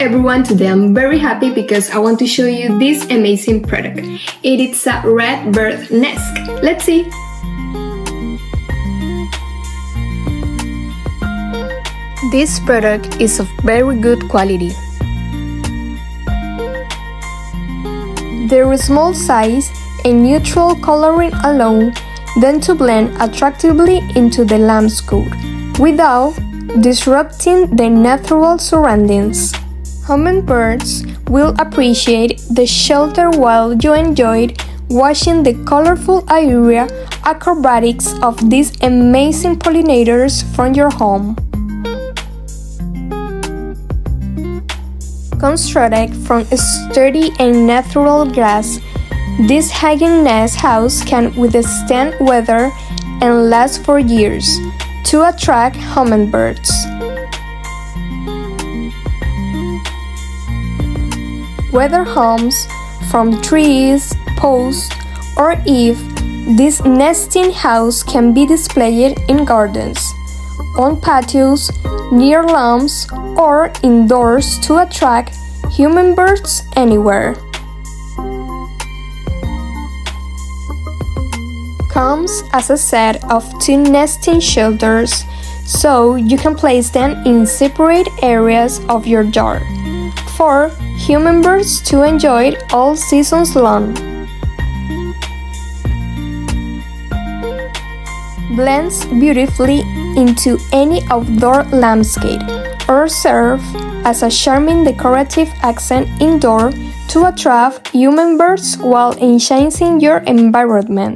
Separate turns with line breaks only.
everyone, today I'm very happy because I want to show you this amazing product. It is a red bird nest. Let's see. This product is of very good quality. Their small size and neutral coloring allow them to blend attractively into the landscape without disrupting their natural surroundings. Hummingbirds will appreciate the shelter while you enjoy watching the colorful aerial acrobatics of these amazing pollinators from your home. Constructed from sturdy and natural grass, this hanging nest house can withstand weather and last for years to attract hummingbirds. Whether homes from trees, posts, or if this nesting house can be displayed in gardens, on patios, near lawns, or indoors to attract hummingbirds anywhere. Comes as a set of 2 nesting shelters, so you can place them in separate areas of your yard for hummingbirds to enjoy all seasons long. Blends beautifully into any outdoor landscape or serve as a charming decorative accent indoor to attract hummingbirds while enhancing your environment.